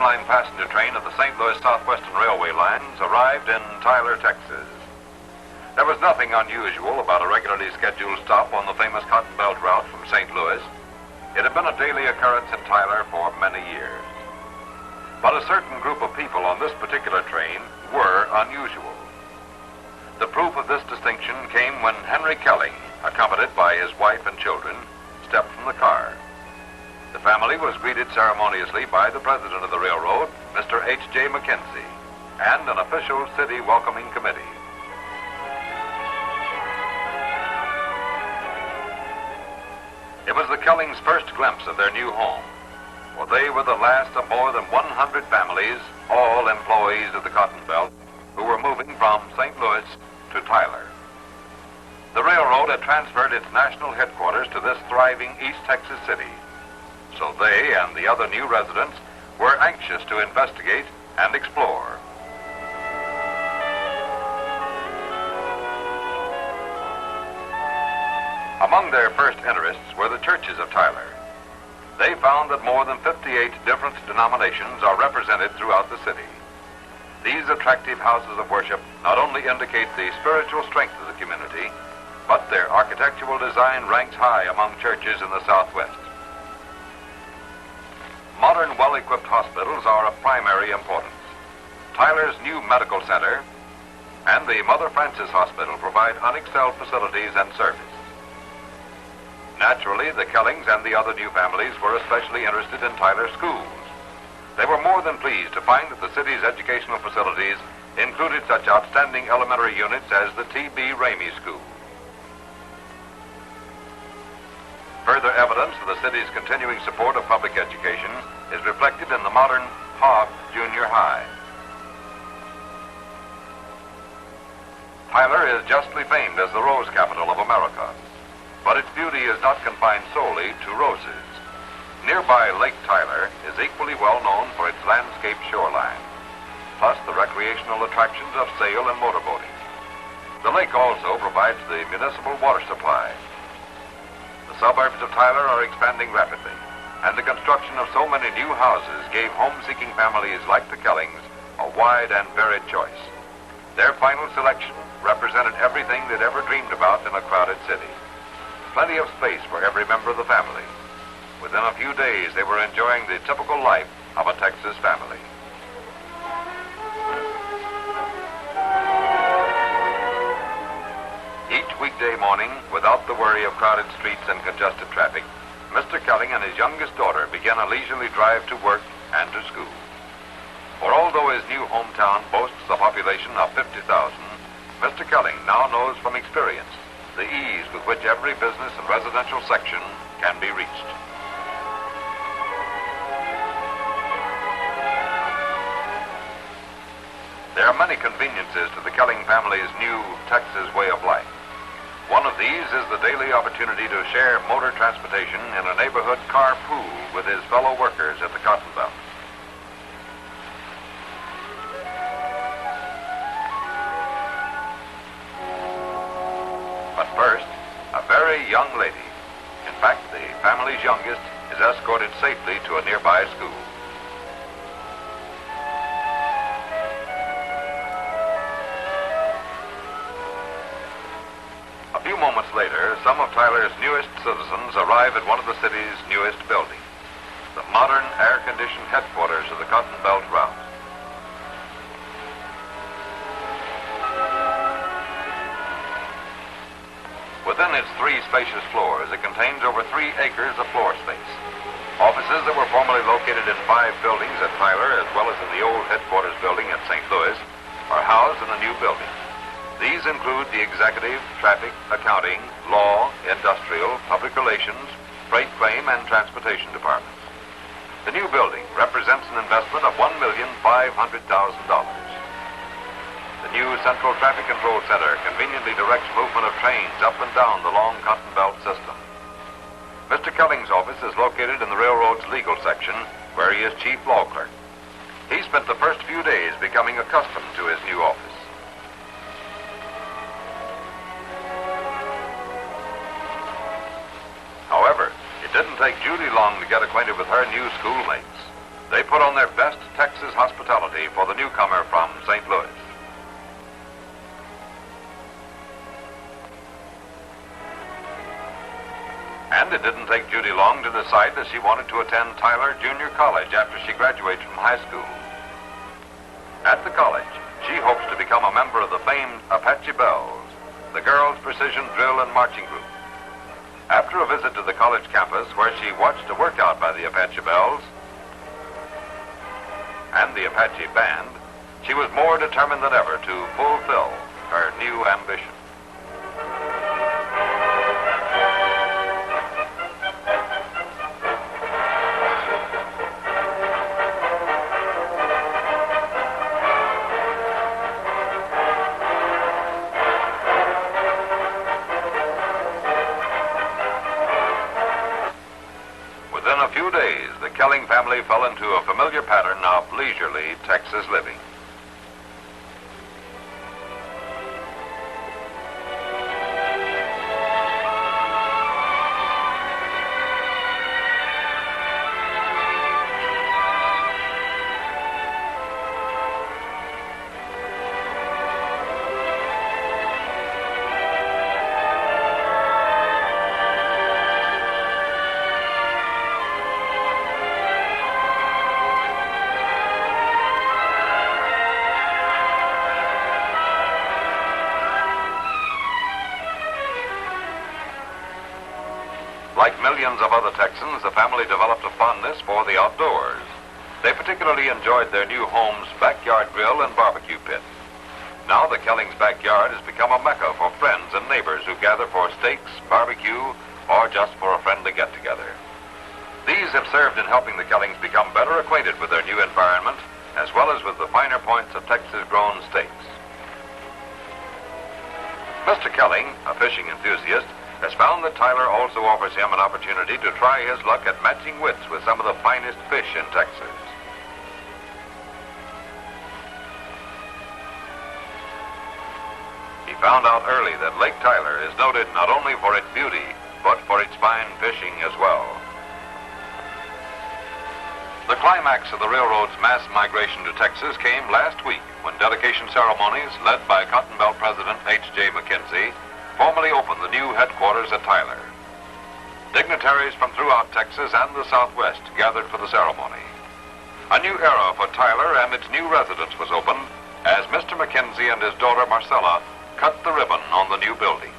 mainline passenger train of the St. Louis Southwestern Railway lines arrived in Tyler, Texas. There was nothing unusual about a regularly scheduled stop on the famous Cotton Belt route from St. Louis. It had been a daily occurrence in Tyler for many years. But a certain group of people on this particular train were unusual. The proof of this distinction came when Henry Kelling, accompanied by his wife and children, stepped from the car. The family was greeted ceremoniously by the president of the railroad, Mr. H.J. McKenzie, and an official city welcoming committee. It was the Kellings' first glimpse of their new home, for they were the last of more than 100 families, all employees of the Cotton Belt, who were moving from St. Louis to Tyler. The railroad had transferred its national headquarters to this thriving East Texas city, so they and the other new residents were anxious to investigate and explore. Among their first interests were the churches of Tyler. They found that more than 58 different denominations are represented throughout the city. These attractive houses of worship not only indicate the spiritual strength of the community, but their architectural design ranks high among churches in the Southwest. Modern, well-equipped hospitals are of primary importance. Tyler's new medical center and the Mother Frances Hospital provide unexcelled facilities and service. Naturally, the Kellings and the other new families were especially interested in Tyler schools. They were more than pleased to find that the city's educational facilities included such outstanding elementary units as the T.B. Ramey School. Further evidence of the city's continuing support of public education is reflected in the modern Hogg Junior High. Tyler is justly famed as the Rose Capital of America. But its beauty is not confined solely to roses. Nearby Lake Tyler is equally well known for its landscape shoreline, plus the recreational attractions of sail and motorboating. The lake also provides the municipal water supply. The suburbs of Tyler are expanding rapidly, and the construction of so many new houses gave home-seeking families like the Kellings a wide and varied choice. Their final selection represented everything they'd ever dreamed about in a crowded city. Plenty of space for every member of the family. Within a few days, they were enjoying the typical life of a Texas family. Each weekday morning, without the worry of crowded streets and congested traffic, Mr. Kelling and his youngest daughter began a leisurely drive to work and to school. For although his new hometown boasts a population of 50,000, Mr. Kelling now knows from experience the ease with which every business and residential section can be reached. There are many conveniences to the Kelling family's new Texas way of life. One of these is the daily opportunity to share motor transportation in a neighborhood carpool with his fellow workers at the Cotton Belt. But first, a very young lady, in fact, the family's youngest, is escorted safely to a nearby school. A few moments later, some of Tyler's newest citizens arrive at one of the city's newest buildings, the modern air-conditioned headquarters of the Cotton Belt route. Within its 3 spacious floors, it contains over 3 acres of floor space. Offices that were formerly located in 5 buildings at Tyler, as well as in the old headquarters building at St. Louis, are housed in the new building. These include the executive, traffic, accounting, law, industrial, public relations, freight claim, and transportation departments. The new building represents an investment of $1,500,000. The new Central Traffic Control Center conveniently directs movement of trains up and down the long Cotton Belt system. Mr. Kelling's office is located in the railroad's legal section, where he is chief law clerk. He spent the first few days becoming accustomed to his new office. However, it didn't take Judy long to get acquainted with her new schoolmates. They put on their best Texas hospitality for the newcomer from St. Louis. And it didn't take Judy long to decide that she wanted to attend Tyler Junior College after she graduates from high school. At the college, she hopes to become a member of the famed Apache Bells, the girls' precision drill and marching group. After a visit to the college campus where she watched a workout by the Apache Bells and the Apache Band, she was more determined than ever to fulfill her new ambition. Within a few days, the Kelling family fell into a familiar pattern of leisurely Texas living. Like millions of other Texans, the family developed a fondness for the outdoors. They particularly enjoyed their new home's backyard grill and barbecue pit. Now the Kellings' backyard has become a mecca for friends and neighbors who gather for steaks, barbecue, or just for a friendly get-together. These have served in helping the Kellings become better acquainted with their new environment, as well as with the finer points of Texas-grown steaks. Mr. Kelling, a fishing enthusiast, has found that Tyler also offers him an opportunity to try his luck at matching wits with some of the finest fish in Texas. He found out early that Lake Tyler is noted not only for its beauty, but for its fine fishing as well. The climax of the railroad's mass migration to Texas came last week when dedication ceremonies led by Cotton Belt President H.J. McKenzie formally opened the new headquarters at Tyler. Dignitaries from throughout Texas and the Southwest gathered for the ceremony. A new era for Tyler and its new residents was opened as Mr. McKenzie and his daughter Marcella cut the ribbon on the new building.